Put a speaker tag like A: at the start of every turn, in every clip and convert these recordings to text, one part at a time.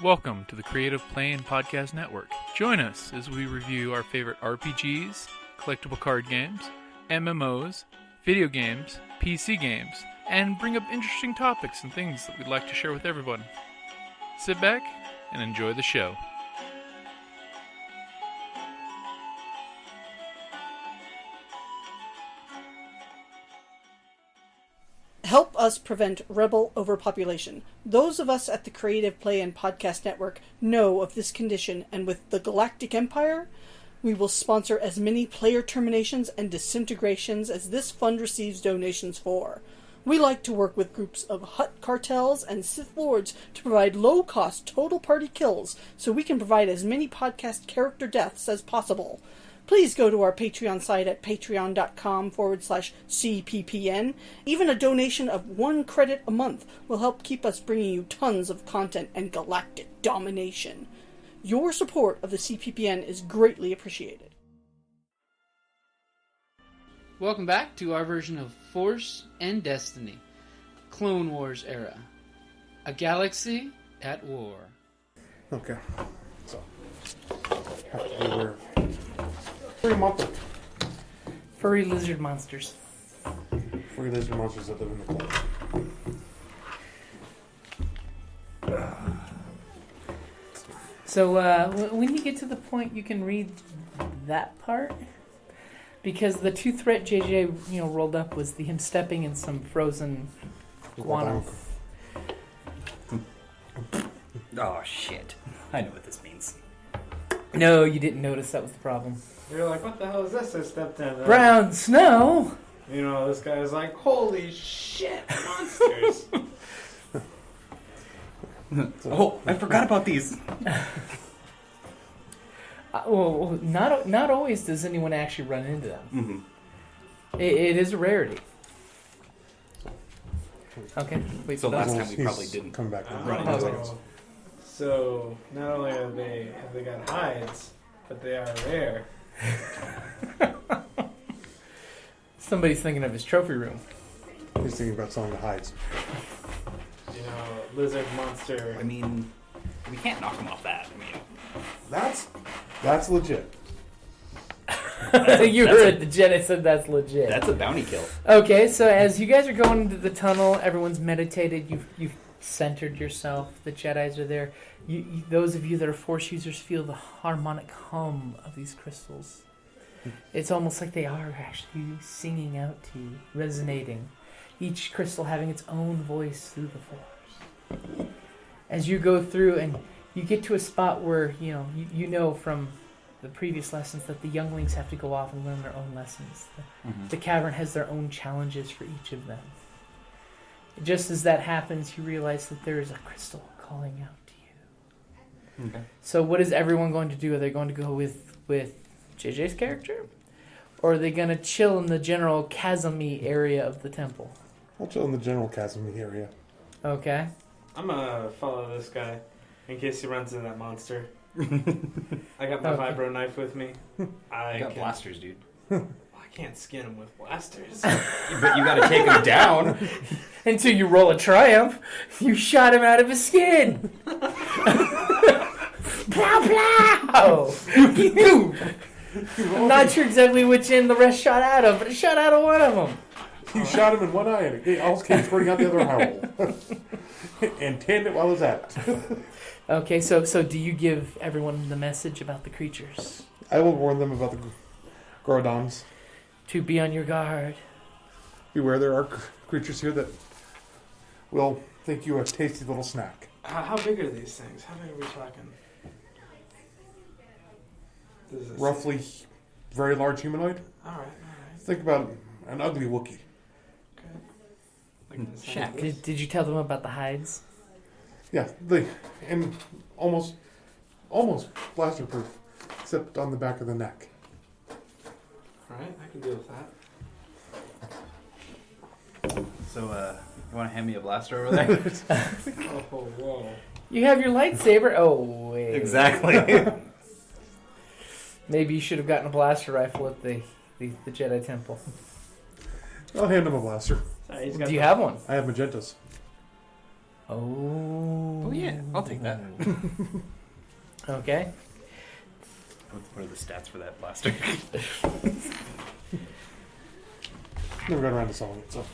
A: Welcome to the Creative Play and Podcast Network. Join us as we review our favorite RPGs, collectible card games, MMOs, video games, PC games, and bring up interesting topics and things that we'd like to share with everyone. Sit back and enjoy the show.
B: Help us prevent rebel overpopulation. Those of us at the Creative Play and Podcast Network know of this condition, and with the Galactic Empire, we will sponsor as many player terminations and disintegrations as this fund receives donations for. We like to work with groups of Hutt cartels and Sith Lords to provide low-cost total party kills so we can provide as many podcast character deaths as possible. Please go to our Patreon site at patreon.com/CPPN. Even a donation of 1 credit a month will help keep us bringing you tons of content and galactic domination. Your support of the CPPN is greatly appreciated.
C: Welcome back to our version of Force and Destiny. Clone Wars era. A galaxy at war.
D: Okay. So, have to be aware. Furry monster.
E: Furry lizard monsters.
D: Furry lizard monsters that live in the cloud.
E: So, when you get to the point you can read that part, because the 2 threat JJ rolled up was him stepping in some frozen guano.
F: Oh shit! I know what this means.
E: No, you didn't notice that was the problem.
G: You're like, what the hell is this I stepped in?
E: Brown snow.
G: This guy's like, holy shit, monsters.
F: Oh, I forgot about these.
E: Well, not always does anyone actually run into them.
F: Mm-hmm.
E: It is a rarity. Okay. Wait,
F: So last time we
D: He's
F: probably didn't
D: come back.
F: run into it.
G: So, not only have they got hides, but they are rare.
E: Somebody's thinking of his trophy room.
D: He's thinking about selling the hides.
G: Lizard monster.
F: I mean, we can't knock them off that.
D: That's legit.
E: You heard the Jedi said that's legit.
F: That's a bounty kill.
E: Okay, so as you guys are going into the tunnel, everyone's meditated. You've centered yourself. The Jedis are there. You, those of you that are Force users feel the harmonic hum of these crystals. It's almost like they are actually singing out to you, resonating. Each crystal having its own voice through the Force. As you go through and you get to a spot where you know from the previous lessons that the younglings have to go off and learn their own lessons. The cavern has their own challenges for each of them. Just as that happens, you realize that there is a crystal calling out to you.
F: Okay.
E: So what is everyone going to do? Are they going to go with JJ's character? Or are they going to chill in the general chasm-y area of the temple?
D: I'll chill in the general chasm area.
E: Okay.
G: I'm gonna follow this guy in case he runs into that monster. I got my vibro knife with me.
F: I got blasters, dude.
G: I can't skin him with blasters.
F: But you gotta take them down.
E: Until you roll a triumph, you shot him out of his skin. Plow, plow! I'm not sure exactly which end the rest shot out of, but it shot out of one of them.
D: You shot him in one eye and it almost came squirting out the other eye. And tanned it while it was at it.
E: Okay, so do you give everyone the message about the creatures?
D: I will warn them about the Grodons.
E: To be on your guard.
D: Beware, there are creatures here that will think you a tasty little snack.
G: How big are these things? How big are we talking?
D: Roughly very large humanoid.
G: Alright.
D: Think about an ugly Wookiee.
G: Okay. Like this.
F: Shack.
E: Did you tell them about the hides?
D: Yeah, and almost blaster proof, except on the back of the neck.
G: Alright, I can deal with that.
F: So, you want to hand me a blaster over there?
G: Oh, whoa.
E: You have your lightsaber? Oh, wait.
F: Exactly.
E: Maybe you should have gotten a blaster rifle at the Jedi Temple.
D: I'll hand him a blaster.
G: Sorry,
E: Do you have one?
D: I have magentas.
E: Oh.
F: Oh yeah, I'll take that.
E: Okay.
F: What are the stats for that blaster?
D: Never got around to selling it, so.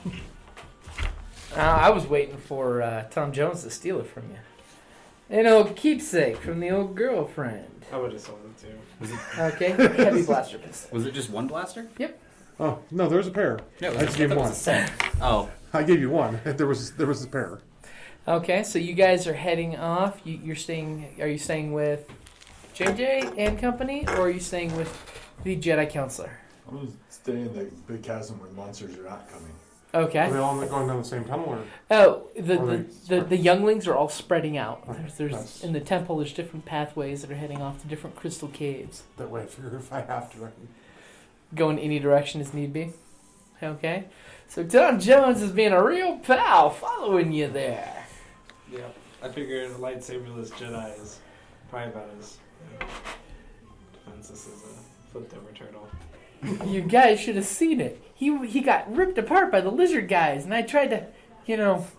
E: I was waiting for Tom Jones to steal it from you. An old keepsake from the old girlfriend.
G: I would have sold it too.
F: Was it,
E: Okay, heavy blaster pistol.
F: was it just one blaster?
D: Oh, no, there was a pair.
F: No,
D: I just gave one.
F: Oh,
D: I gave you one. There was a pair.
E: Okay, so you guys are heading off. You're staying. Are you staying with JJ and company, or are you staying with the Jedi Counselor?
H: I'm going to stay in the big chasm where monsters are not coming.
D: Are
E: Okay.
D: they all going down the same tunnel, or?
E: Oh,
D: Or
E: the younglings are all spreading out.
D: Okay,
E: There's
D: nice.
E: in the temple. There's different pathways that are heading off to different crystal caves.
D: That way, I figure if I have to, I can.
E: Go in any direction as need be. Okay. So Tom Jones is being a real pal, following you there.
G: Yeah. I figured a lightsaberless Jedi is probably about as defenseless as a flipped over turtle.
E: You guys should have seen it. He got ripped apart by the lizard guys, and I tried to,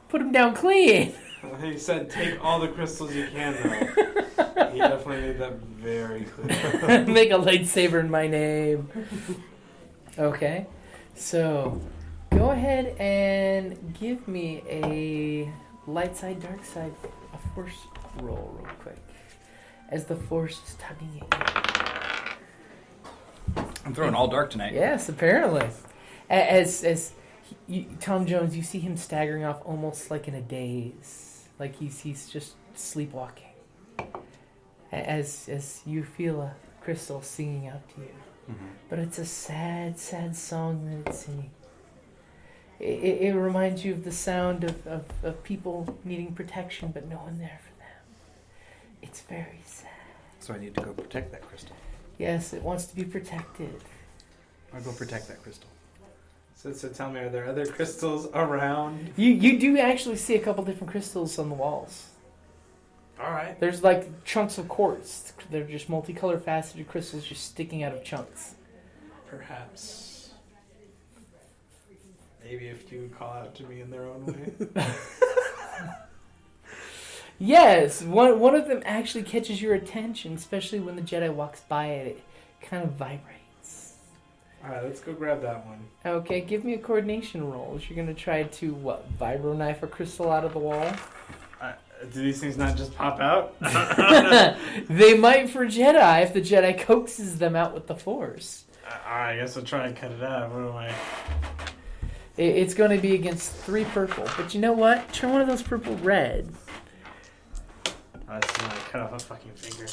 E: put him down clean.
G: He said, "Take all the crystals you can." Though he definitely made that very clear.
E: Make a lightsaber in my name. Okay. So, go ahead and give me a light side, dark side, a force roll real quick. As the force is tugging at
F: I'm throwing all dark tonight.
E: you. Yes, apparently. As Tom Jones, you see him staggering off almost like in a daze. Like he's just sleepwalking. As you feel a crystal singing out to you.
F: Mm-hmm.
E: But it's a sad, sad song that it's singing. It reminds you of the sound of people needing protection, but no one there for them. It's very sad.
F: So I need to go protect that crystal.
E: Yes, it wants to be protected.
F: I'll go protect that crystal.
G: So tell me, are there other crystals around?
E: You do actually see a couple different crystals on the walls.
G: All right.
E: There's like chunks of quartz. They're just multicolored faceted crystals just sticking out of chunks.
G: Perhaps. Maybe if you would call out to me in their own way.
E: Yes, one of them actually catches your attention, especially when the Jedi walks by it. It kind of vibrates.
G: All right, let's go grab that one.
E: Okay, give me a coordination roll. You're going to try to, vibro knife a crystal out of the wall?
G: Do these things not just pop out?
E: They might for Jedi if the Jedi coaxes them out with the Force.
G: All right, I guess I'll try and cut it out. What am I?
E: It's going to be against 3 purple. But you know what? Turn one of those purple red.
G: Oh, that's not cut off a fucking finger.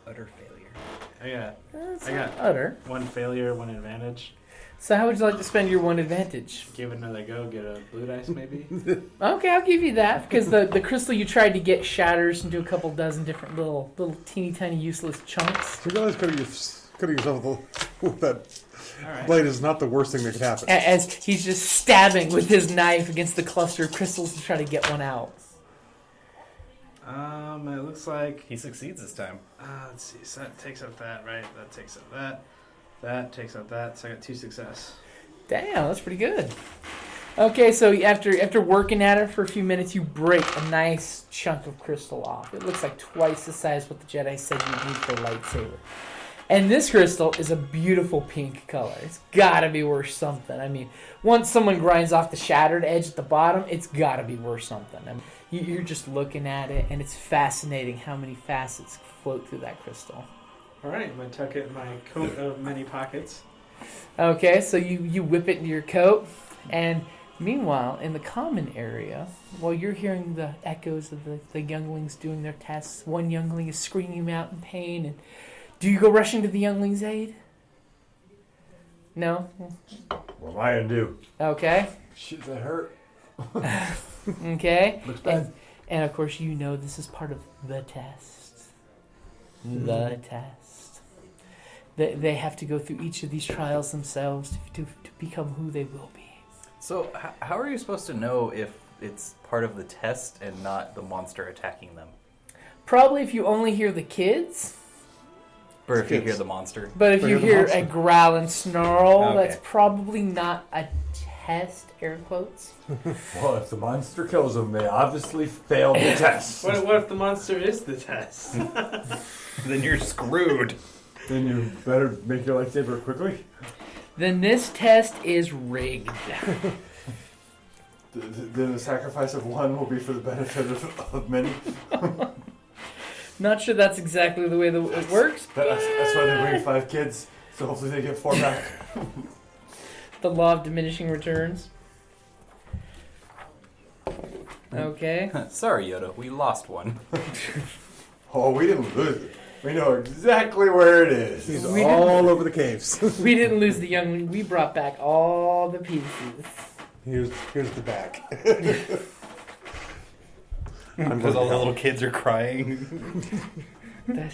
F: Utter failure.
E: That's
G: I
E: not
G: got
E: utter.
G: 1 failure, 1 advantage.
E: So how would you like to spend your 1 advantage?
G: Give it another go. Get a blue dice, maybe.
E: Okay, I'll give you that because the crystal you tried to get shatters into a couple dozen different little teeny tiny useless chunks.
D: You realize cutting yourself with that
G: All right.
D: blade is not the worst thing that could happen.
E: As he's just stabbing with his knife against the cluster of crystals to try to get one out.
G: It looks like.
F: He succeeds this time.
G: Let's see. So that takes out that, right? That takes out that. That takes out that. So I got 2 success.
E: Damn, that's pretty good. Okay, so after working at it for a few minutes, you break a nice chunk of crystal off. It looks like twice the size what the Jedi said you need for a lightsaber. And this crystal is a beautiful pink color. It's gotta be worth something. I mean, once someone grinds off the shattered edge at the bottom, it's gotta be worth something. I mean, you're just looking at it, and it's fascinating how many facets float through that crystal.
G: All right, I'm gonna tuck it in my coat of many pockets.
E: Okay, so you whip it into your coat, and meanwhile, in the common area, while you're hearing the echoes of the younglings doing their tests, one youngling is screaming out in pain, and do you go rushing to the youngling's aid? No?
H: What am I going to do?
E: Okay.
H: Shit, that hurt.
E: Okay.
H: Looks bad.
E: And of course, you know this is part of the test. The test. They have to go through each of these trials themselves to become who they will be.
F: So how are you supposed to know if it's part of the test and not the monster attacking them?
E: Probably if you only hear the kids,
F: Or if you
D: Skips.
F: hear the monster.
E: But if
D: Or
E: you
D: the
E: hear
D: monster.
E: a growl and snarl,
F: Okay.
E: that's probably not a test, air quotes.
H: Well, if the monster kills them, they obviously failed the test.
G: What if the monster is the test?
F: Then you're screwed.
H: Then you better make your lightsaber quickly.
E: Then this test is rigged.
H: Then the sacrifice of one will be for the benefit of many.
E: Not sure that's exactly the way it works.
H: That's why they bring 5 kids, so hopefully they get 4 back.
E: The law of diminishing returns. Okay.
F: Sorry, Yoda. We lost one.
H: Oh, we didn't lose it. We know exactly where it is.
D: He's
E: We
D: all over the caves.
E: We didn't lose the youngling. We brought back all the pieces.
D: Here's the back.
F: Because all the little kids are crying.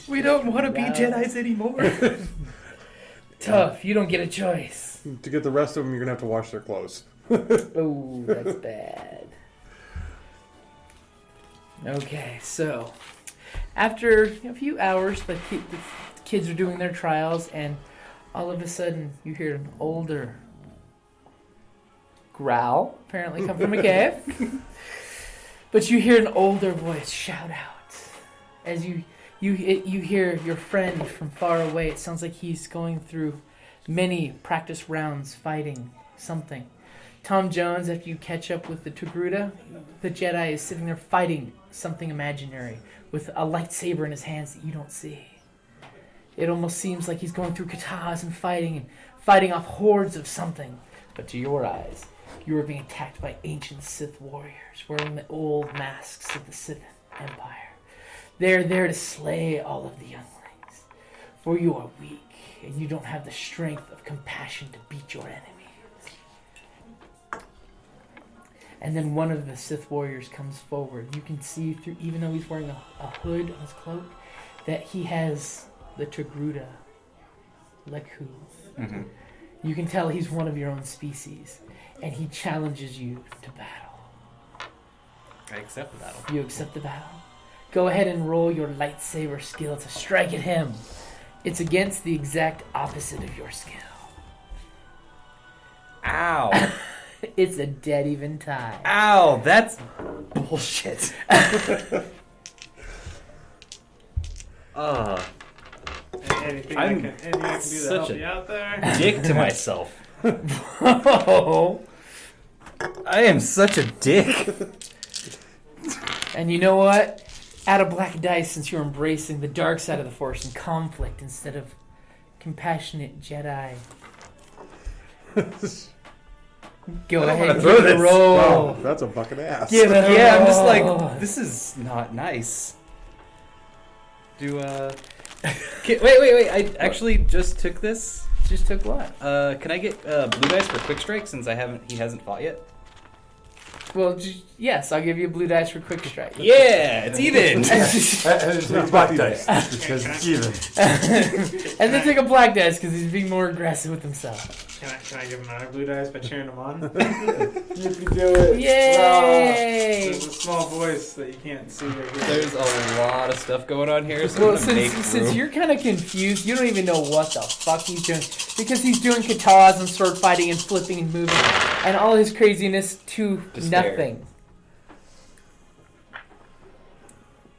E: We don't want to
F: be Jedis anymore.
E: Tough. You don't get a choice.
D: To get the rest of them, you're gonna have to wash their clothes.
E: Oh, that's bad. Okay, so after a few hours, the kids are doing their trials, and all of a sudden you hear an older growl, apparently come from a cave. But you hear an older voice shout out as you hear your friend from far away. It sounds like he's going through many practice rounds fighting something. Tom Jones, after you catch up with the Togruda, the Jedi is sitting there fighting something imaginary with a lightsaber in his hands that you don't see. It almost seems like he's going through katas and fighting off hordes of something. But to your eyes, you are being attacked by ancient Sith warriors wearing the old masks of the Sith Empire. They're there to slay all of the younglings, for you are weak and you don't have the strength of compassion to beat your enemies. And then one of the Sith warriors comes forward. You can see through, even though he's wearing a hood on his cloak, that he has the Togruda Lekku.
F: Mm-hmm.
E: You can tell he's one of your own species, and he challenges you to battle.
F: I accept the battle.
E: You accept the battle. Go ahead and roll your lightsaber skill to strike at him. It's against the exact opposite of your skill.
F: Ow.
E: It's a dead even tie.
F: Ow, that's bullshit.
G: Anything
F: I'm
G: I can do to
F: such
G: help
F: a
G: you out there?
F: dick to myself.
E: Oh.
F: I am such a dick.
E: And you know what? Add a black dice since you're embracing the dark side of the Force and conflict instead of compassionate Jedi. Go ahead and
F: throw
E: give it a
F: this.
E: roll.
D: Wow, that's a bucket of ass.
E: Give it a
F: Yeah, I'm just
E: roll.
F: like, this is not nice. Wait. I actually just took this.
E: Just took what?
F: Can I get blue dice for quick strike since he hasn't fought yet?
E: Well, yes, I'll give you a blue dice for quick strike.
F: Yeah, it's even.
H: And it's black dice because it's even.
E: And then take a black dice because he's being more aggressive with himself.
G: Can I give him another blue dice by cheering him on?
H: You can do it.
E: Yay!
G: There's a small voice that you can't see right here.
F: There's a lot of stuff going on here. So
E: Well,
F: I'm gonna make
E: since
F: room.
E: you're kind of confused, you don't even know what the fuck he's doing. Because he's doing katas and sword fighting and flipping and moving. And all his craziness to
F: Despair.
E: nothing.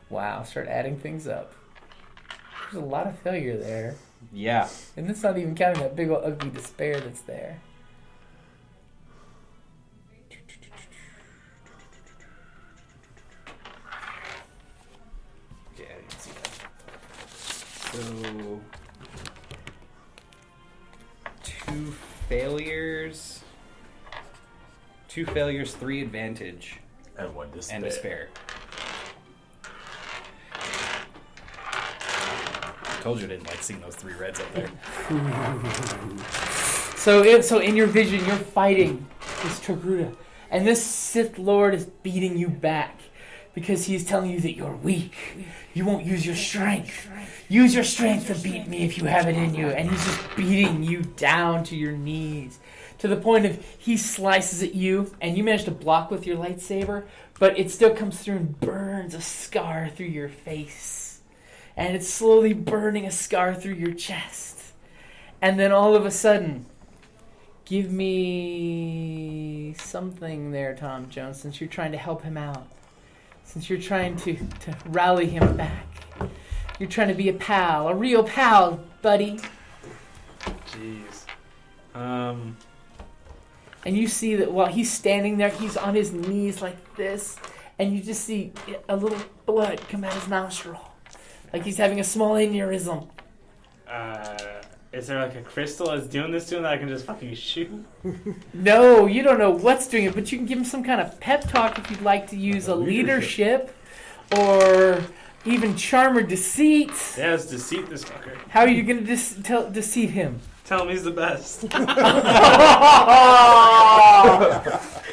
E: Wow, start adding things up. There's a lot of failure there.
F: Yeah.
E: And that's not even counting that big old ugly despair that's there.
F: Okay, I didn't see that. So 2 failures. 2 failures, 3 advantage,
H: And 1 despair.
F: and despair. I told you I didn't like seeing those 3 reds up there.
E: So in your vision, you're fighting this Togruda, and this Sith Lord is beating you back because he's telling you that you're weak. You won't use your strength. Use your strength to beat me if you have it in you. And he's just beating you down to your knees to the point of he slices at you, and you manage to block with your lightsaber, but it still comes through and burns a scar through your face. and it's slowly burning a scar through your chest. And then all of a sudden, give me something there, Tom Jones, since you're trying to help him out. Since you're trying to rally him back. You're trying to be a pal, a real pal, buddy.
G: Jeez.
E: And you see that while he's standing there, he's on his knees like this, and you just see a little blood come out his nostril. Like he's having a small aneurysm.
G: Is there like a crystal that's doing this to him that I can just fucking shoot?
E: No, you don't know what's doing it, but you can give him some kind of pep talk if you'd like to use a leadership or even charm or deceit.
G: Yeah, it's deceit, this fucker.
E: How are you going to deceive him?
G: Tell him he's the best.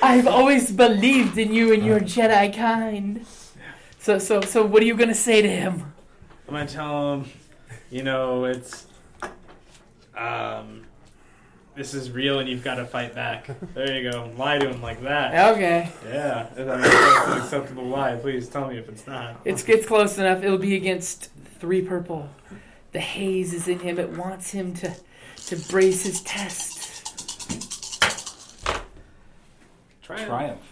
E: I've always believed in you and your Jedi kind. So what are you going to say to him?
G: I'm going to tell him, it's... this is real and you've got to fight back. There you go. Lie to him like that.
E: Okay.
G: Yeah. If that's an acceptable lie, please tell me if it's not.
E: It's close enough. It'll be against 3 purple. The haze is in him. It wants him to brace his test.
F: Triumph.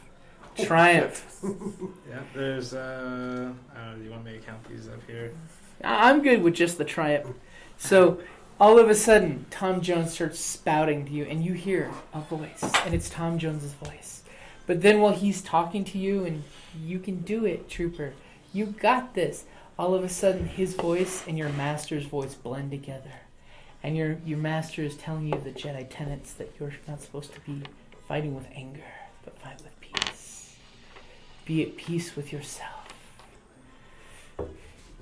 G: Yeah, there's, I don't know, do you want me to count these up here?
E: I'm good with just the triumph. So, all of a sudden, Tom Jones starts spouting to you, and you hear a voice, and it's Tom Jones's voice. But then while he's talking to you, and you can do it, Trooper, you got this, all of a sudden his voice and your master's voice blend together. And your master is telling you the Jedi tenets that you're not supposed to be fighting with anger, but fight with peace. Be at peace with yourself.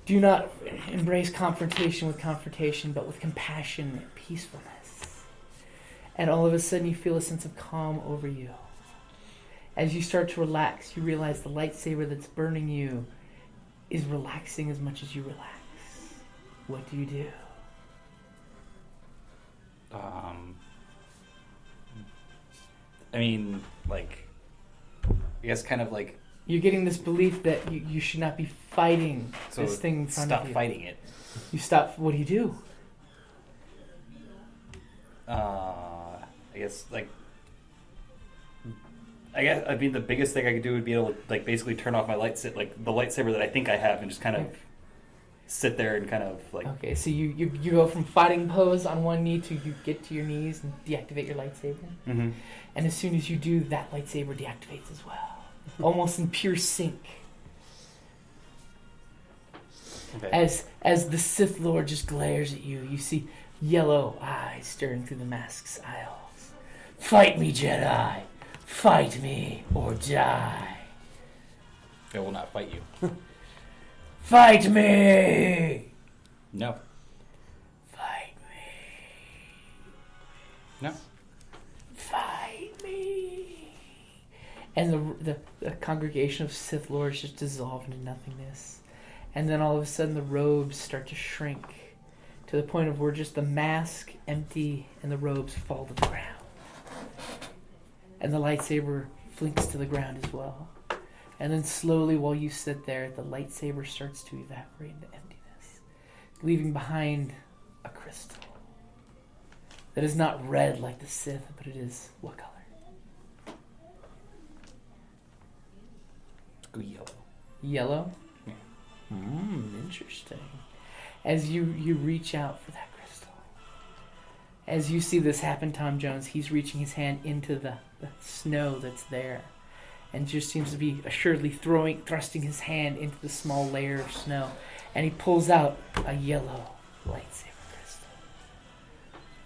E: Do not embrace confrontation with confrontation, but with compassion and peacefulness. And all of a sudden you feel a sense of calm over you. As you start to relax, you realize the lightsaber that's burning you is relaxing as much as you relax. What do you do?
F: I guess kind of like...
E: You're getting this belief that you should not be fighting this thing in front of you.
F: Stop fighting it.
E: You stop. What do you do?
F: I guess the biggest thing I could do would be able to basically turn off my lightsaber, the lightsaber that I think I have, and just kind of sit there and kind of
E: Okay, so you go from fighting pose on one knee to you get to your knees and deactivate your lightsaber.
F: Mm-hmm. And
E: as soon as you do, that lightsaber deactivates as well. Almost in pure sync.
F: Okay.
E: As the Sith Lord just glares at you, you see yellow eyes staring through the mask's aisles. Fight me, Jedi! Fight me or die!
F: I will not fight you.
E: Fight me!
F: No.
E: Fight me.
F: No.
E: Fight me. And the congregation of Sith Lords just dissolve into nothingness. And then all of a sudden the robes start to shrink to the point of where just the mask empty and the robes fall to the ground. And the lightsaber flinks to the ground as well. And then slowly while you sit there, the lightsaber starts to evaporate into emptiness, leaving behind a crystal that is not red like the Sith, but it is what color?
F: Yellow.
E: Yellow?
F: Yeah.
E: Interesting. As you reach out for that crystal. As you see this happen, Tom Jones, he's reaching his hand into the snow that's there. And just seems to be assuredly thrusting his hand into the small layer of snow. And he pulls out a yellow lightsaber crystal.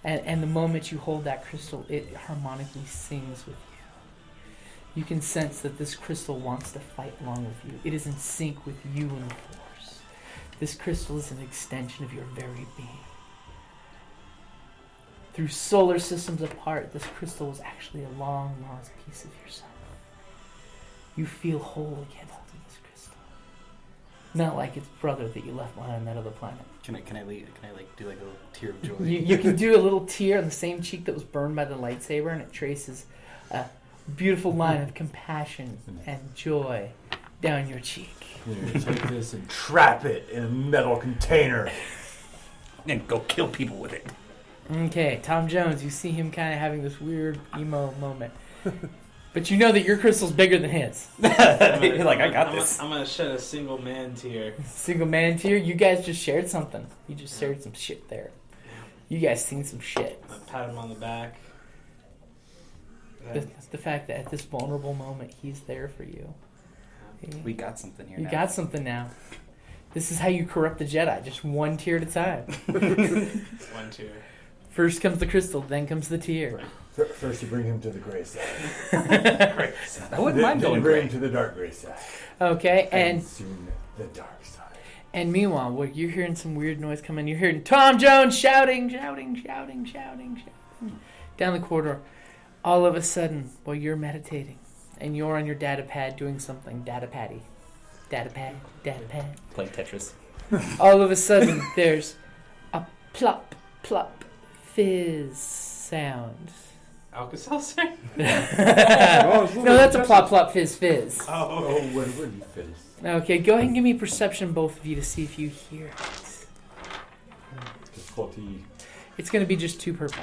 E: And the moment you hold that crystal, it harmonically sings with you. You can sense that this crystal wants to fight along with you. It is in sync with you and the Force. This crystal is an extension of your very being. Through solar systems apart, this crystal is actually a long lost piece of yourself. You feel whole again holding this crystal. Not like its brother that you left behind on that other planet.
F: Can I do like a little tear of joy?
E: You can do a little tear on the same cheek that was burned by the lightsaber, and it traces a beautiful line of compassion and joy down your cheek.
H: Here, take this and trap it in a metal container.
F: And go kill people with it.
E: Okay, Tom Jones, you see him kind of having this weird emo moment. But you know that your crystal's bigger than his.
F: You're like, I got this.
G: I'm gonna shed a single man tear.
E: Single man tier, you guys just shared something. You just shared some shit there. You guys seen some shit.
G: I pat him on the back.
E: The fact that at this vulnerable moment, he's there for you.
F: We got something here
E: You
F: now.
E: got something now. This is how you corrupt the Jedi, just one tier at a time.
G: One tear.
E: First comes the crystal, then comes the tier.
H: First you bring him to the gray side.
F: I wouldn't mind
H: Then
F: going
H: you bring
F: gray.
H: him to the dark gray side.
E: Okay, and
H: soon the dark side.
E: and meanwhile, you're hearing some weird noise coming. You're hearing Tom Jones shouting down the corridor. All of a sudden, while you're meditating, and you're on your data pad doing something, data pad.
F: Playing Tetris.
E: All of a sudden, there's a plop, plop, fizz sound.
G: Alka-Seltzer?
D: Oh, it's a little
E: No, that's a
D: bit
E: plop, plop, fizz, fizz.
G: Oh.
H: When you fizz.
E: Okay, go ahead and give me perception, both of you, to see if you hear it.
H: Difficulty.
E: It's going to be just 2 purple.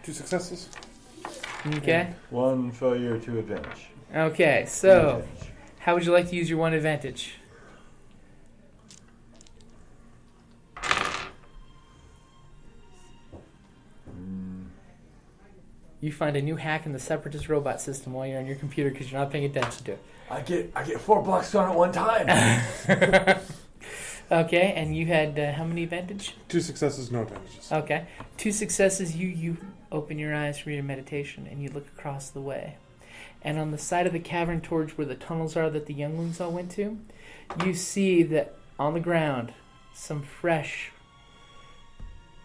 D: Two successes.
E: Okay?
H: 1 failure, 2 advantage.
E: Okay, so how would you like to use your 1 advantage? You find a new hack in the Separatist robot system while you're on your computer because you're not paying attention to it.
H: I get 4 blocks done at one time.
E: Okay, and you had how many advantage?
D: 2 successes, no advantages.
E: Okay. 2 successes, you open your eyes from your meditation and you look across the way. And on the side of the cavern towards where the tunnels are that the younglings all went to, you see that on the ground some fresh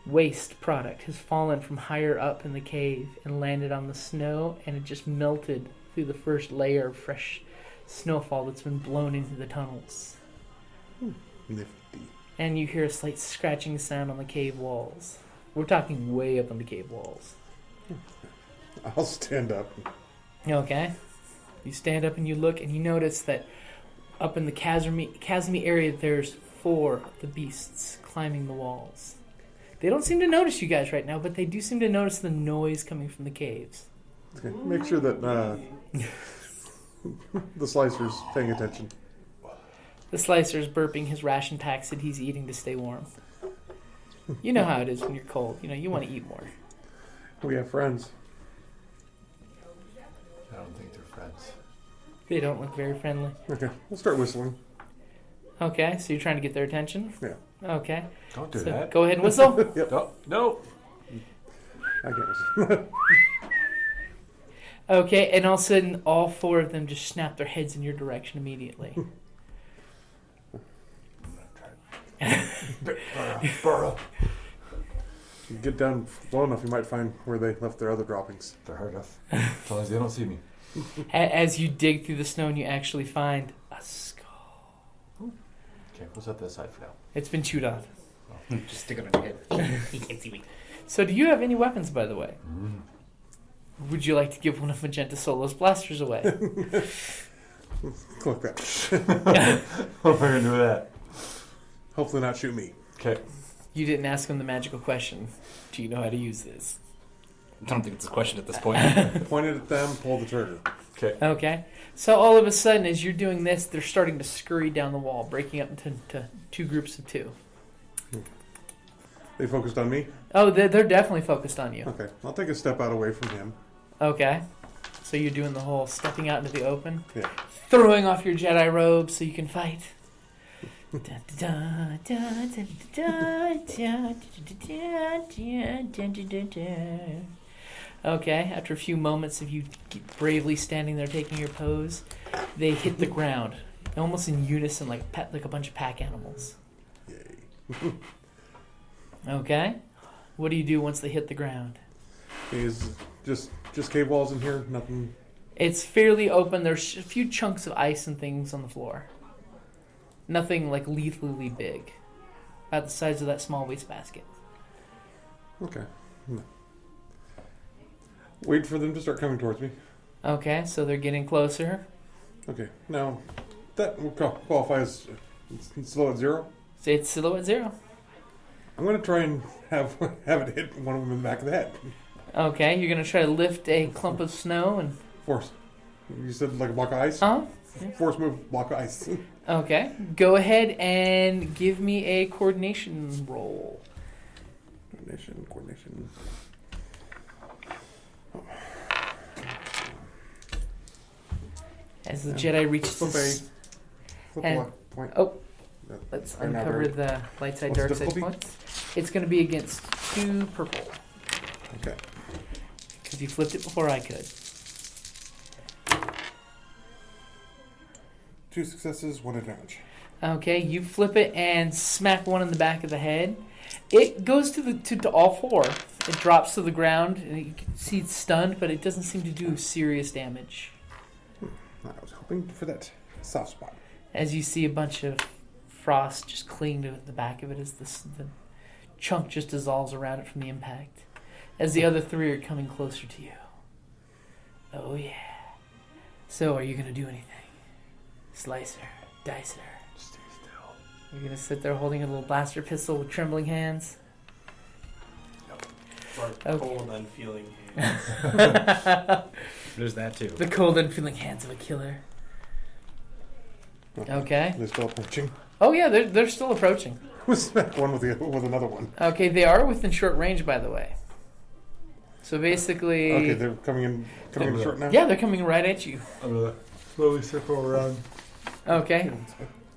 E: waste product has fallen from higher up in the cave and landed on the snow, and it just melted through the first layer of fresh snowfall that's been blown into the tunnels.
D: Nifty.
E: And you hear a slight scratching sound on the cave walls. We're talking way up on the cave walls.
D: I'll stand up.
E: Okay. You stand up and you look and you notice that up in the chasmy area there's 4 of the beasts climbing the walls. They don't seem to notice you guys right now, but they do seem to notice the noise coming from the caves.
D: Okay. Make sure that the slicer's paying attention.
E: The slicer's burping his ration packs that he's eating to stay warm. You know how it is when you're cold. You know, you want to eat more.
D: We have friends.
H: I don't think they're friends.
E: They don't look very friendly.
D: Okay, we'll start whistling.
E: Okay, so you're trying to get their attention?
D: Yeah.
E: Okay.
H: Don't do
E: So
H: that.
E: go ahead and whistle.
H: No.
D: I can't whistle.
E: Okay, and all of a sudden, all 4 of them just snap their heads in your direction immediately.
H: Burrow.
D: If you get down low enough, you might find where they left their other droppings.
H: They're hurt enough. As long as they don't see me.
E: As you dig through the snow and you actually find a skull.
H: Okay, we'll set that aside for now.
E: It's been chewed on.
F: Just stick it on your head. He can't see me.
E: So do you have any weapons, by the way? Would you like to give one of Magenta Solo's blasters away?
D: Click that.
H: What am I going to do with that?
D: Hopefully not shoot me.
H: Okay.
E: You didn't ask him the magical question. Do you know how to use this?
F: I don't think it's a question at this point.
D: Point it at them, pull the trigger.
H: Okay.
E: Okay. So all of a sudden, as you're doing this, they're starting to scurry down the wall, breaking up into 2 groups of 2.
D: They focused on me?
E: Oh, they're definitely focused on you.
D: Okay, I'll take a step out away from him.
E: Okay. So you're doing the whole stepping out into the open?
D: Yeah.
E: Throwing off your Jedi robe so you can fight. Okay, after a few moments of you bravely standing there taking your pose, they hit the ground, almost in unison, like a bunch of pack animals.
D: Yay.
E: Okay, what do you do once they hit the ground?
D: Is just cave walls in here? Nothing?
E: It's fairly open. There's a few chunks of ice and things on the floor. Nothing like lethally big. About the size of that small wastebasket.
D: Okay. Wait for them to start coming towards me.
E: Okay, so they're getting closer.
D: Okay, now that will qualify as slow at 0.
E: Say it's silhouette 0.
D: I'm going to try and have it hit one of them in the back of the head.
E: Okay, you're going to try to lift a clump of snow and...
D: Force. You said like a block of ice?
E: Uh-huh.
D: Force move, block of ice.
E: Okay, go ahead and give me a coordination roll.
D: Coordination.
E: As the Jedi reaches
D: Flip
E: this...
D: a
E: and-
D: left point.
E: Oh,
D: Yeah.
E: let's
D: Right now,
E: uncover
D: very-
E: the light side,
D: What's the
E: dark side
D: difficulty?
E: points. It's going to be against 2 purple.
D: Okay.
E: Because you flipped it before I could.
D: 2 successes, 1 advantage.
E: Okay, you flip it and smack one in the back of the head. It goes to all 4. It drops to the ground, and you can see it's stunned, but it doesn't seem to do serious damage.
D: I was hoping for that soft spot.
E: As you see a bunch of frost just cling to the back of it as the chunk just dissolves around it from the impact. As the other 3 are coming closer to you. Oh yeah. So are you going to do anything? Slicer, dicer.
H: Stay still.
E: You're going to sit there holding a little blaster pistol with trembling hands?
G: Or
E: Okay.
G: cold, unfeeling hands.
F: There's that too.
E: The cold and feeling hands of a killer. Okay.
D: They're still approaching.
E: Oh yeah, they're still approaching.
D: Let's smack one with another one.
E: Okay, they are within short range, by the way. So basically,
D: Okay, they're coming in short now?
E: yeah, they're coming right at you.
H: I'm gonna slowly circle around
E: Okay,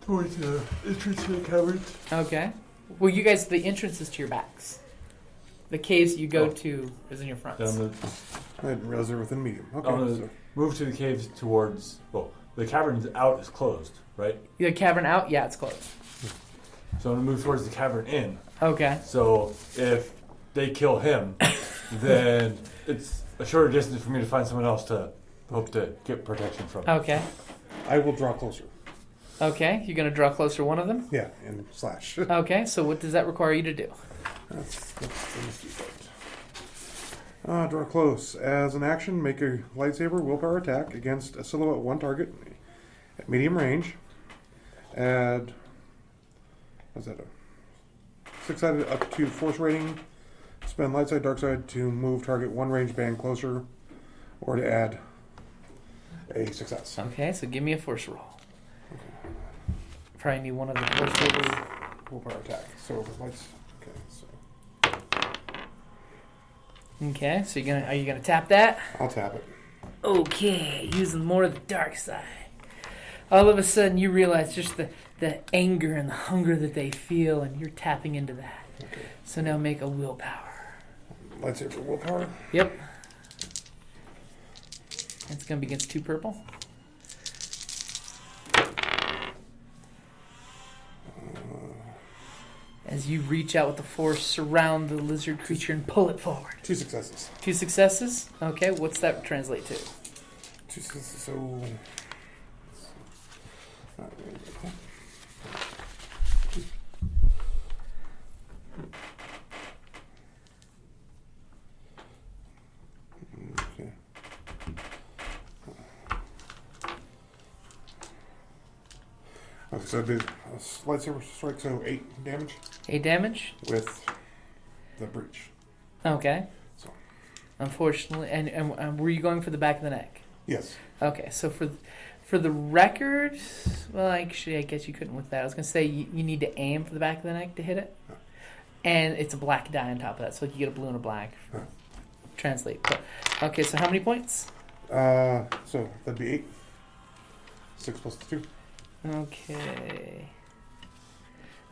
H: towards the entrance to the cavern.
E: okay. Well, you guys, the entrance is to your backs. The caves you go to is in your
H: Then I'm
E: fronts.
H: gonna,
D: I didn't realize they're within medium. Okay.
H: I'm gonna
D: so-
H: move to the caves towards. Well, the cavern's out is closed, right?
E: The cavern out, yeah, it's closed.
H: So I'm gonna move towards the cavern in.
E: Okay,
H: So if they kill him, then it's a shorter distance for me to find someone else to hope to get protection from.
E: okay,
D: I will draw closer.
E: okay. You're gonna draw closer to one of them.
D: Yeah, and slash.
E: Okay, so what does that require you to do?
D: Let's do that. Draw close. As an action, make a lightsaber willpower attack against a silhouette 1 target at medium range. Add, what's that? 6-sided up to force rating. Spend light side, dark side to move target 1 range band closer, or to add a success.
E: Okay, so give me a force roll. Probably need one of the force rolls.
D: Willpower attack. So lights. Okay, so
E: Okay, so are you gonna tap that?
D: I'll tap it.
E: Okay, using more of the dark side. All of a sudden, you realize just the anger and the hunger that they feel, and you're tapping into that.
D: Okay.
E: So now make a willpower.
D: Lightsaber willpower.
E: Yep. It's gonna be against 2 purple. As you reach out with the force, surround the lizard creature and pull it forward.
D: 2 successes.
E: 2 successes. Okay, what's that translate to?
D: 2 successes. So. Okay. Okay, so I did a lightsaber strike, so 8 damage
E: 8 damage.
D: with the breach.
E: Okay.
D: So.
E: Unfortunately, and were you going for the back of the neck?
D: Yes.
E: Okay, so for the record, well, actually, I guess you couldn't with that. I was gonna say you need to aim for the back of the neck to hit it, and it's a black die on top of that, so you get a blue and a black.
D: Huh.
E: Translate. But, okay, so how many points?
D: So that'd be 8. 6 plus 2.
E: Okay.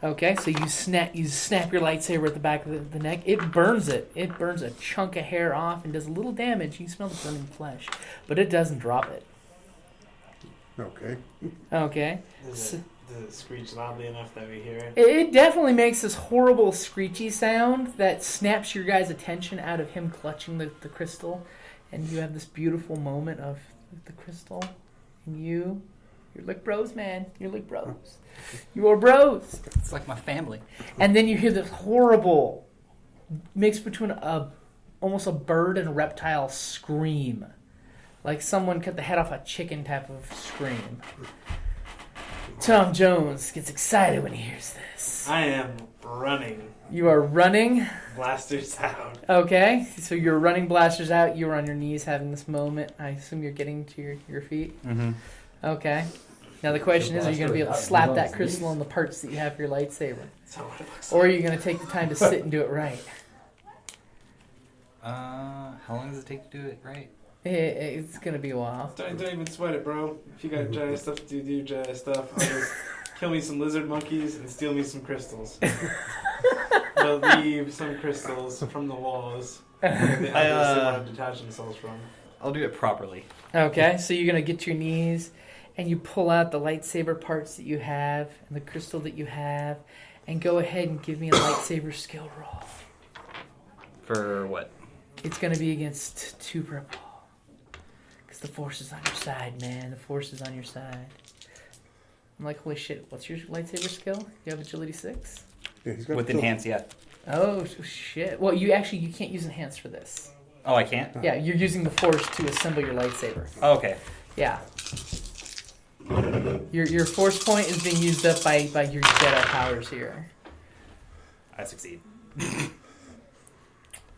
E: Okay, so you snap your lightsaber at the back of the neck. It burns it. It burns a chunk of hair off and does a little damage. You smell the burning flesh, but it doesn't drop it.
D: Okay.
E: Okay.
G: Does it screech loudly enough that we hear it?
E: It definitely makes this horrible screechy sound that snaps your guys' attention out of him clutching the crystal, and you have this beautiful moment of the crystal, and you're like bros, man. You're like bros. You are bros.
F: It's like my family.
E: And then you hear this horrible mix between a almost a bird and a reptile scream. Like someone cut the head off a chicken type of scream. Tom Jones gets excited when he hears this.
G: I am running.
E: You are running.
G: Blasters out.
E: Okay, so you're running, blasters out. You're on your knees having this moment. I assume you're getting to your feet.
F: Mm-hmm.
E: Okay. Now the question is, are you going to be able to slap that crystal on the parts that you have for your lightsaber?
G: That's not what it looks
E: Or are you going to take the time to sit and do it right?
F: How long does it take to do it right?
E: It's going to be a while.
G: Don't even sweat it, bro. If you got Jedi stuff to do, do Jedi stuff. I'll just kill me some lizard monkeys and steal me some crystals. They'll leave some crystals from the walls. They obviously want to detach themselves from.
F: I'll do it properly.
E: Okay, so you're going to get to your knees and you pull out the lightsaber parts that you have and the crystal that you have and go ahead and give me a lightsaber skill roll.
F: For what?
E: It's going to be against 2 purple. Because the Force is on your side, man. The Force is on your side. I'm like, holy shit, what's your lightsaber skill? You have agility 6?
D: Yeah, he's got
F: With enhance, yeah.
E: Oh, shit. Well, you can't use enhance for this.
F: Oh, I can't?
E: Yeah, you're using the Force to assemble your lightsaber.
F: Oh, okay.
E: Yeah. Your Force point is being used up by your Jedi powers here.
F: I succeed.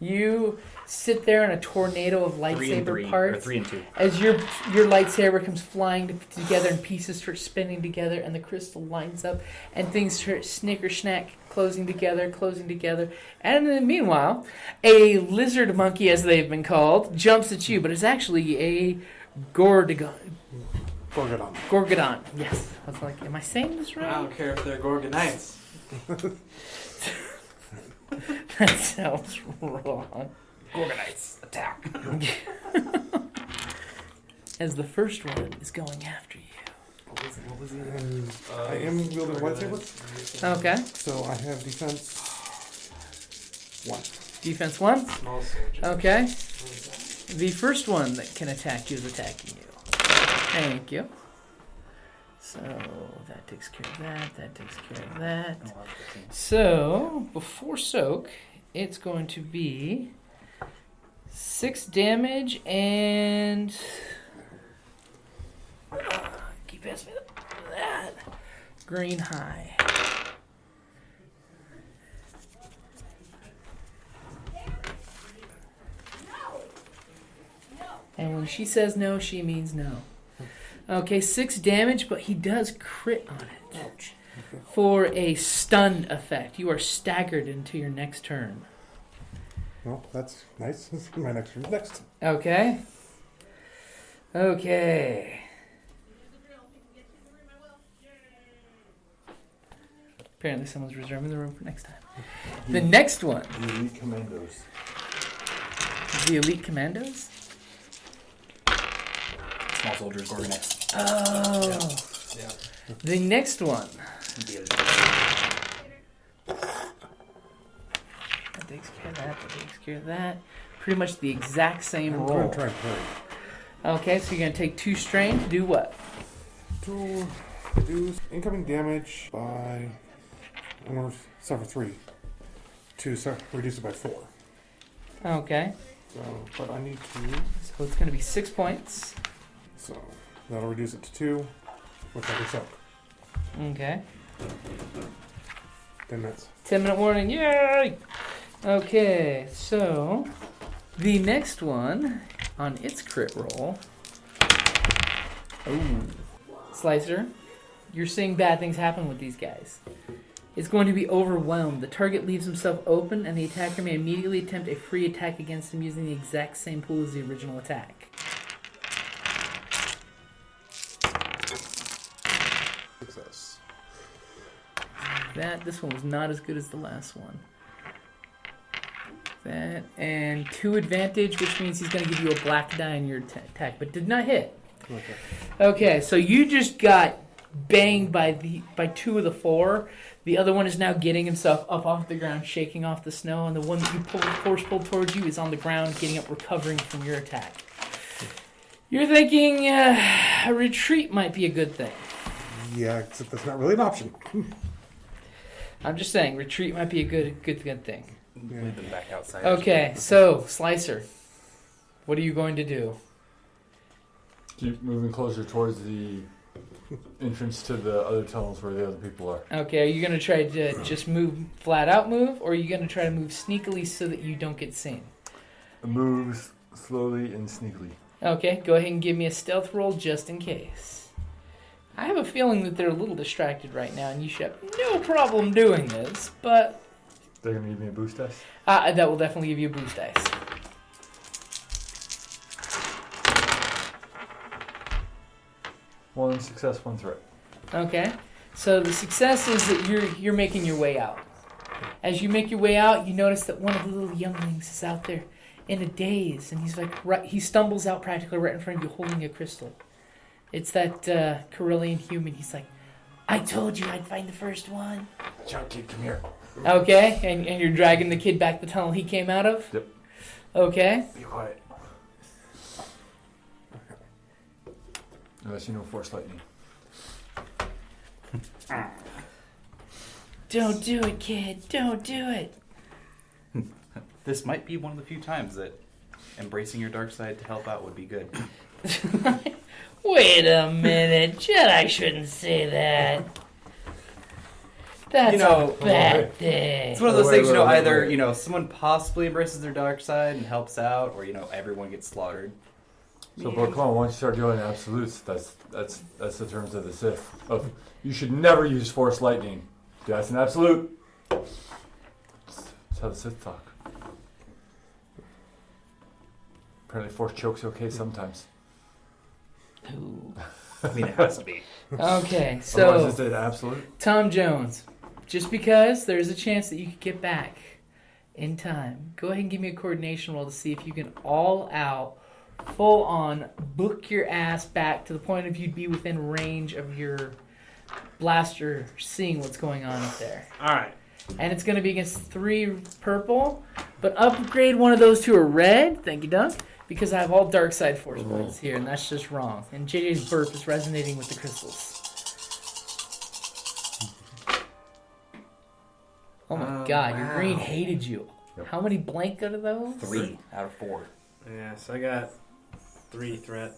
E: You sit there in a tornado of lightsaber parts.
F: 3 and 2.
E: As your lightsaber comes flying together and pieces start spinning together and the crystal lines up and things start snicker snack closing together. And then meanwhile, a lizard monkey, as they've been called, jumps at you, but it's actually a Gorgodon. Yes. I was like, am I saying this right?
G: I don't care if they're Gorgonites.
E: That sounds wrong.
F: Gorgonites, attack.
E: As the first one is going after you.
D: What was it? I am wielding a lightsaber.
E: Okay.
D: So I have defense 1.
E: Defense 1.
G: Small soldier.
E: Okay. The first one that can attack you is attacking you. Thank you. So that takes care of that. That takes care of that. So before soak, it's going to be 6 damage and keep asking me that green high. And when she says no, she means no. Okay, 6 damage, but he does crit on it.
D: Ouch. Okay.
E: For a stun effect. You are staggered into your next turn.
D: Well, that's nice. My next turn next.
E: Okay. Okay. Apparently someone's reserving the room for next time. The next one.
H: The Elite Commandos.
E: The Elite Commandos?
F: Small soldiers, Gorgonites.
E: Oh.
G: Yeah.
E: The next one. That takes care of that. That takes care of that. Pretty much the exact same
D: I'm going
E: roll.
D: to try and parry.
E: Okay, so you're going to take 2 strain to do what?
D: To reduce incoming damage by... I'm going to suffer 3. To reduce it by 4.
E: Okay.
D: So, but I need to...
E: So it's going to be 6 points.
D: So, that'll reduce it to 2, which I can soak.
E: Okay.
D: 10 minutes.
E: 10-minute warning. Yay! Okay, so the next one on its crit roll. Ooh. Slicer, you're seeing bad things happen with these guys. It's going to be overwhelmed. The target leaves himself open, and the attacker may immediately attempt a free attack against him using the exact same pool as the original attack.
D: Success.
E: This one was not as good as the last one. That, and 2 advantage, which means he's going to give you a black die on your attack, but did not hit.
D: Okay.
E: Okay, so you just got banged by 2 of the 4. The other one is now getting himself up off the ground, shaking off the snow, and the one that you force pulled towards you is on the ground, getting up, recovering from your attack. You're thinking a retreat might be a good thing.
D: Yeah, except that's not really an option.
E: I'm just saying, retreat might be a good thing.
F: Lead them back outside.
E: Okay, so Slicer, what are you going to do?
H: Keep moving closer towards the entrance to the other tunnels where the other people are.
E: Okay, are you going to try to just flat out move, or are you going to try to move sneakily so that you don't get seen?
H: Move slowly and sneakily.
E: Okay, go ahead and give me a stealth roll just in case. I have a feeling that they're a little distracted right now, and you should have no problem doing this, but...
H: They're going to give me a boost dice?
E: that will definitely give you a boost dice.
H: One success, one threat.
E: Okay, so the success is that you're making your way out. As you make your way out, you notice that one of the little younglings is out there in a daze, and he's like, he stumbles out practically right in front of you holding a crystal. It's that Carillion human. He's like, I told you I'd find the first one.
H: Chunky, come here.
E: Okay, and you're dragging the kid back the tunnel he came out of?
H: Yep.
E: Okay.
H: Be quiet. Unless you know Force Lightning.
E: Don't do it, kid. Don't do it.
F: This might be one of the few times that embracing your dark side to help out would be good.
E: Wait a minute. Jedi shouldn't say that. That's a bad thing.
F: It's one of those things, either,
H: wait.
F: Someone possibly embraces their dark side and helps out, or, everyone gets slaughtered.
H: So, but come on, once you start doing absolutes, that's the terms of the Sith. You should never use Force Lightning. That's an absolute. That's how the Sith talk. Apparently Force choke's okay sometimes.
E: Ooh.
F: I mean, it has to be.
E: Okay,
H: Otherwise
E: so
H: it's an absolute.
E: Tom Jones, just because there's a chance that you could get back in time, go ahead and give me a coordination roll to see if you can all out, full on, book your ass back to the point of you'd be within range of your blaster seeing what's going on up there.
G: Alright.
E: And it's going to be against 3 purple, but upgrade one of those to a red. Thank you, Dunk. Because I have all dark side force points here, and that's just wrong. And JJ's burp is resonating with the crystals. Oh my god, your green hated you.
H: Yep.
E: How many blank out of those?
F: 3 out of 4.
G: Yeah, so I got 3 threat.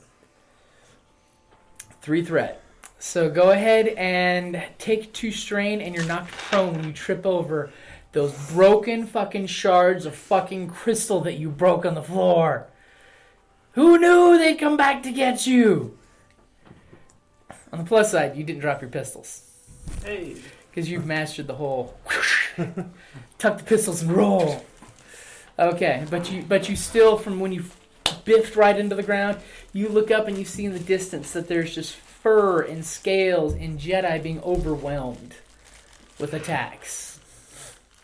E: 3 threat. So go ahead and take 2 strain, and you're knocked prone when you trip over those broken fucking shards of fucking crystal that you broke on the floor. Who knew they'd come back to get you? On the plus side, you didn't drop your pistols.
G: Hey.
E: Because you've mastered the whole tuck the pistols and roll. Okay, but you still, from when you biffed right into the ground, you look up and you see in the distance that there's just fur and scales and Jedi being overwhelmed with attacks.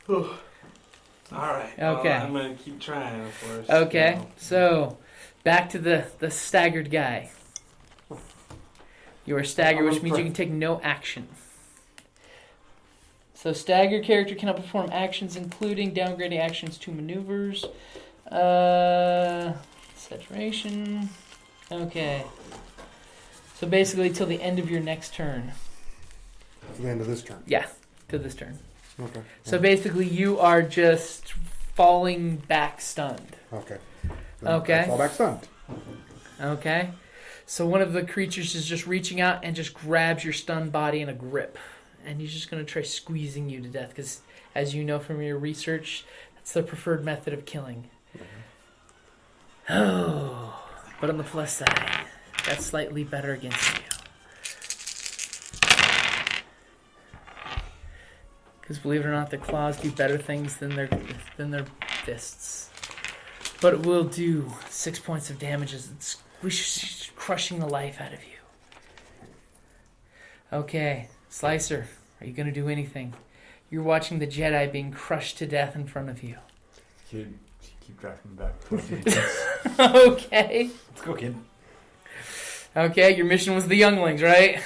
G: Alright.
E: Okay.
G: I'm going to keep trying, of course.
E: Okay, so back to the staggered guy. You are staggered, which means you can take no action. So staggered character cannot perform actions, including downgrading actions to maneuvers. Saturation. Okay. So basically till the end of your next turn.
D: To the end of this turn.
E: Yeah, to this turn.
D: Okay.
E: So basically you are just falling back stunned.
D: Okay.
E: Okay.
D: I fall back stunned.
E: Okay. So one of the creatures is just reaching out and just grabs your stunned body in a grip. And he's just going to try squeezing you to death because, as you know from your research, that's the preferred method of killing. Oh, but on the plus side, that's slightly better against you. Because believe it or not, their claws do better things than their fists. But it will do 6 points of damage as it's crushing the life out of you. Okay, Slicer, are you going to do anything? You're watching the Jedi being crushed to death in front of you.
H: Kid, keep driving back towards the entrance.
E: Okay.
F: Let's go, kid.
E: Okay, your mission was the younglings, right?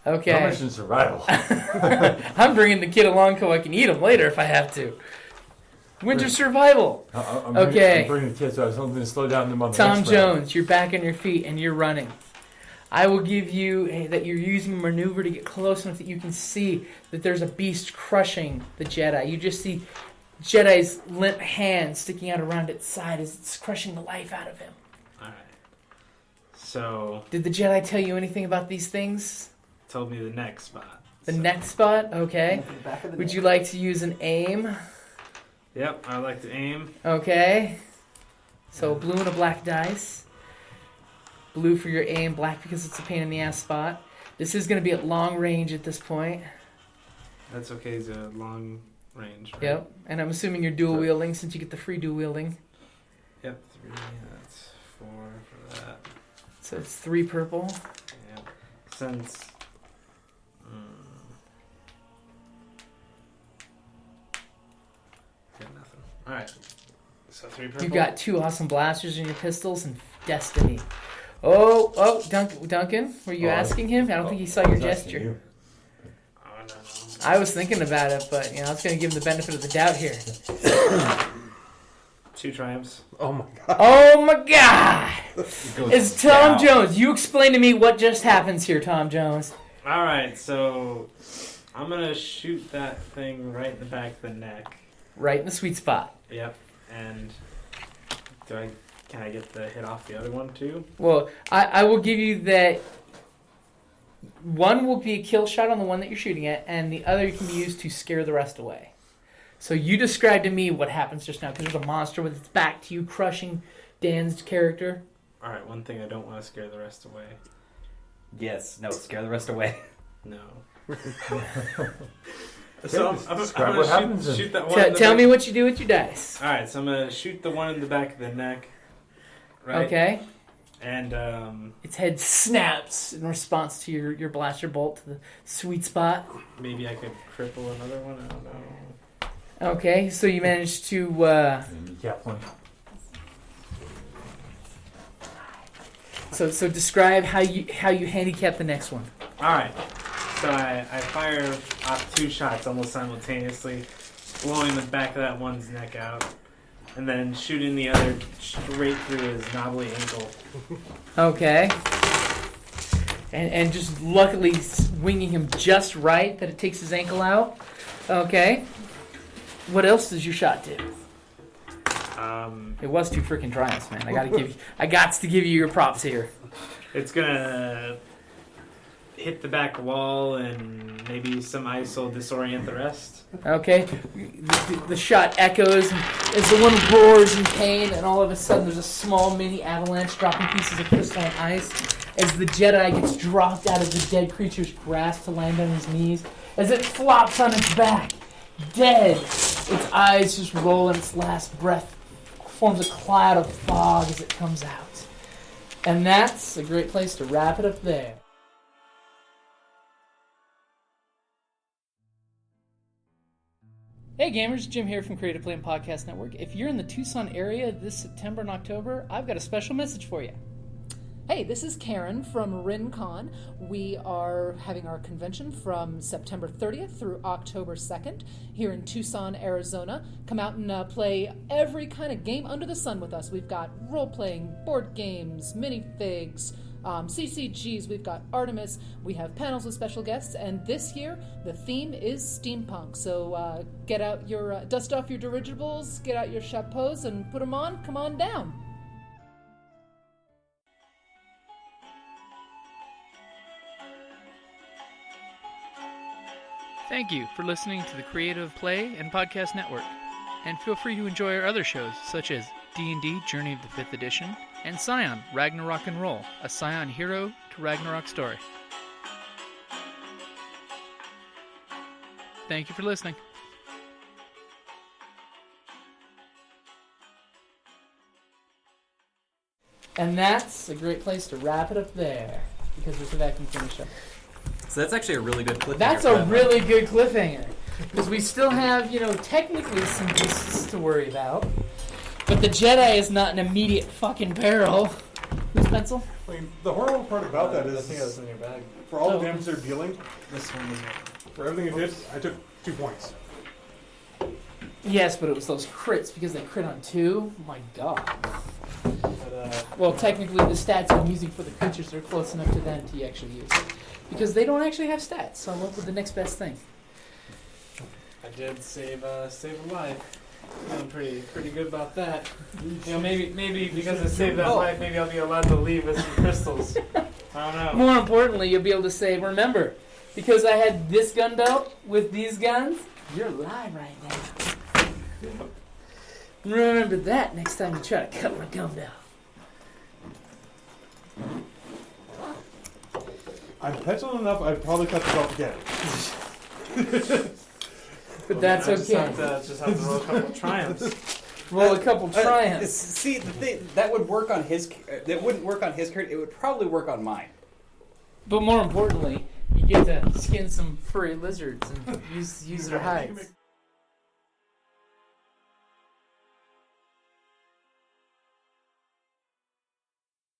E: Okay.
H: No mission survival.
E: I'm bringing the kid along so I can eat him later if I have to. Winter survival.
H: I'm
E: Okay.
H: bringing the kids, so I was hoping to slow down them on the
E: Tom
H: next
E: Jones, you're back on your feet and you're running. I will give you that you're using maneuver to get close enough that you can see that there's a beast crushing the Jedi. You just see Jedi's limp hand sticking out around its side as it's crushing the life out of him.
G: Alright. So,
E: Did the Jedi tell you anything about these things?
G: told me the neck spot.
E: The neck spot? Okay. Would you like to use an aim?
G: Yep, I like to aim.
E: Okay. So a blue and a black dice. Blue for your aim, black because it's a pain in the ass spot. This is going to be at long range at this point.
G: That's okay, it's a long range. Right?
E: Yep. And I'm assuming you're dual wielding since you get the free dual wielding.
G: Yep, 3, that's 4 for that.
E: So it's 3 purple.
G: Yep. Since... got nothing. Alright. So 3 purple.
E: You got 2 awesome blasters in your pistols and destiny. Oh, Duncan, were you asking him? I don't think he saw your gesture.
G: Oh, no.
E: I was thinking about it, but I was going to give him the benefit of the doubt here.
G: 2 triumphs.
D: Oh my god.
E: Oh my God! It's Tom
H: down.
E: Jones. You explain to me what just happens here, Tom Jones.
G: Alright, so I'm gonna shoot that thing right in the back of the neck.
E: Right in the sweet spot.
G: Yep. And can I get the hit off the other one too?
E: Well, I will give you that. One will be a kill shot on the one that you're shooting at, and the other can be used to scare the rest away. So you describe to me what happens just now, because there's a monster with its back to you, crushing Dan's character.
G: Alright, one thing I don't want to scare the rest away.
F: Yes. No. Scare the rest away.
G: No. So I'm
H: Describe what
G: gonna
H: happens.
G: shoot that one.
E: Tell me what you do with your dice.
G: Alright, so I'm gonna shoot the one in the back of the neck. Right?
E: Okay.
G: And
E: Its head snaps in response to your blaster bolt to the sweet spot.
G: maybe I could cripple another one. I don't know.
E: Okay, so you managed to.
H: Yeah, one.
E: So describe how you handicap the next one.
G: Alright, so I fire off 2 shots almost simultaneously, blowing the back of that one's neck out, and then shooting the other straight through his knobbly ankle.
E: Okay. And just luckily winging him just right that it takes his ankle out. Okay. What else does your shot do? It was 2 freaking triumphs, man. I got to give you your props here.
G: It's gonna hit the back wall and maybe some ice will disorient the rest.
E: Okay. The shot echoes as the one roars in pain, and all of a sudden there's a small mini avalanche dropping pieces of crystalline ice as the Jedi gets dropped out of the dead creature's grasp to land on his knees. As it flops on its back, dead, its eyes just roll in its last breath, forms a cloud of fog as it comes out. And that's a great place to wrap it up there. Hey gamers, Jim here from Creative Play and Podcast Network. If you're in the Tucson area this September and October, I've got a special message for you.
I: Hey, this is Karen from RinCon. We are having our convention from September 30th through October 2nd here in Tucson, Arizona. Come out and play every kind of game under the sun with us. We've got role-playing, board games, minifigs, CCGs, we've got Artemis, we have panels with special guests, and this year the theme is steampunk. So get out your, dust off your dirigibles, get out your chapeaus and put them on, come on down.
A: Thank you for listening to the Creative Play and Podcast Network. And feel free to enjoy our other shows, such as D&D Journey of the 5th Edition, and Scion Ragnarok and Roll, a Scion hero to Ragnarok story. Thank you for listening.
E: And that's a great place to wrap it up there, because there's a vacuum finish up.
F: So that's actually a really good cliffhanger.
E: That's a really good cliffhanger. Because we still have, technically some beasts to worry about. But the Jedi is not an immediate fucking peril. Whose pencil?
D: I mean, the horrible part about that
G: I
D: is,
G: think that was in your bag.
D: for all
E: Oh.
D: the damage they're dealing,
G: This one was
D: for everything it did, I took 2 points.
E: Yes, but it was those crits because they crit on 2. My god.
G: But,
E: Well, technically the stats I'm using for the creatures are close enough to them to actually use it. Because they don't actually have stats, so I went with the next best thing.
G: I did save a life. Feeling pretty good about that. Maybe because I saved that life, maybe I'll be allowed to leave with some crystals. I don't know.
E: More importantly, you'll be able to say, remember, because I had this gun belt with these guns, you're alive right now. Remember that next time you try to cut my gun belt.
G: I'm petulant enough, I'd probably cut the belt again.
E: But that's okay.
G: Just have to roll a couple of triumphs.
E: Roll a couple triumphs.
F: See, the thing that would work on his. That wouldn't work on his character. It would probably work on mine.
E: But more importantly, you get to skin some furry lizards and use their hides.